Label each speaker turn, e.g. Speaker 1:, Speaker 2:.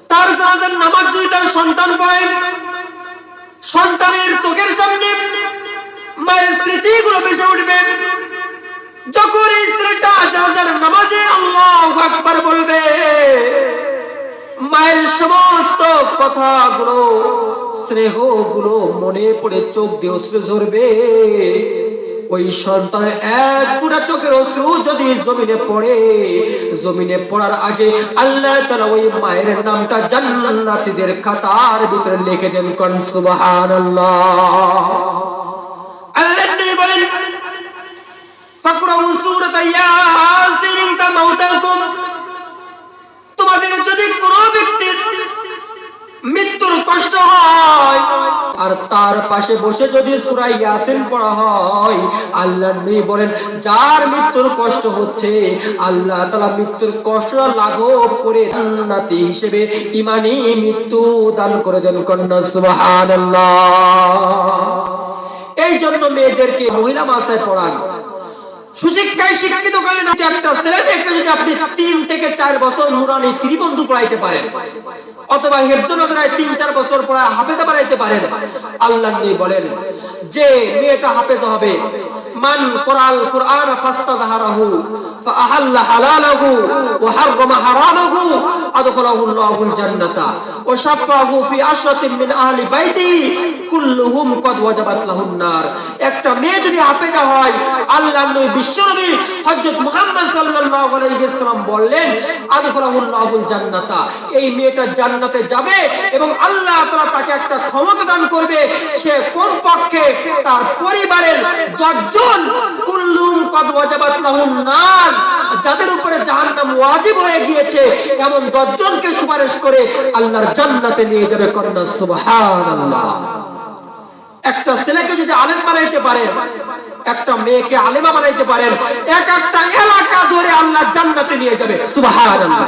Speaker 1: তার জানাজার নামাজ যদি তার সন্তান পড়ে, সন্তানের চোখের সামনে মায়ের স্মৃতিগুলো ভেসে উঠবে। যখন এই ছেলেটা জানাজার নামাজে আল্লাহু আকবার বলবে, মায়ের সমস্ত কথাগুলো, স্নেহগুলো মনে পড়ে চোখ দিয়ে অশ্রু ঝরবে। ওই সন্তানের এক ফোঁটা চোখের অশ্রু যদি জমিনে পড়ে, জমিনে পড়ার আগে আল্লাহ তাআলা ওই মায়ের নামটা জান্নাতীদের খাতার ভিতরে লিখে দেন। কোন সুবহানাল্লাহ। আল্লাহ নবী বলেন, ফাকরাউ সূরাত ইয়াসিন কামাউতাকুম। তোমাদের যদি কোনো ব্যক্তির মৃত্যুর কষ্ট হয় আর তার পাশে বসে যদি সূরা ইয়াসিন পড়া হয়, আল্লাহ নবী বলেন, যার মৃত্যুর কষ্ট হচ্ছে আল্লাহ তাআলা মৃত্যুর কষ্ট লাঘব করে জান্নাতি হিসেবে ঈমানি মৃত্যু দান করে দেন। কন্যা সুবহানাল্লাহ। এই জন্য মেয়েদেরকে মহিলা মাদ্রাসায় পড়ান, সুশিক্ষায় শিক্ষিত করেন। একটা ছেলে মেয়েকে যদি আপনি 3 থেকে 4 বছর নুরানি ত্রিবন্ধু পড়াইতে পারেন, অথবা হিফজুল কোরআন 3-4 বছর পড়া হাফেজা বানাইতে পারেন, আল্লাহ নবী বলেন যে মেয়েটা হাফেজা হবে, মান কোরআন কুরআন ফাস্তাযহারাহু ফাআহাল্লা হালালাহু ওয়া হাররামা হারামাহু আদখালাহু আল্লাহুল জান্নাতা ওয়া শাফাহু ফি আশরাতিন মিন আহলি বাইতি কুল্লুহুম কদ ওয়াজাবাত লাহুন নার। একটা মেয়ে যদি হাফেজা হয়, আল্লাহ নবী বিশ্বনবী হযরত মুহাম্মদ সাল্লাল্লাহু আলাইহি ওয়াসাল্লাম বললেন, আদখালাহু আল্লাহুল জান্নাতা, এই মেয়েটা জান্নাতে যাবে এবং আল্লাহ তাআলা তাকে একটা ক্ষমতা দান করবে। সে কোন পক্ষে তার পরিবারের 10 জন কুল্লুহুম কদ ওয়াজাবাত লাহুন নার, যাদের উপরে জাহান্নাম ওয়াজিব হয়ে গিয়েছে, এমন 10 জনকে সুপারিশ করে আল্লাহর জান্নাতে নিয়ে যাবে। কন্যা সুবহানাল্লাহ। একটা ছেলেকে যদি আলেম বানাইতে পারেন, একটা মেয়েকে আলেমা বানাইতে পারেন, এক একটা এলাকা ধরে আল্লাহ জান্নাতে নিয়ে যাবে। সুবহানাল্লাহ।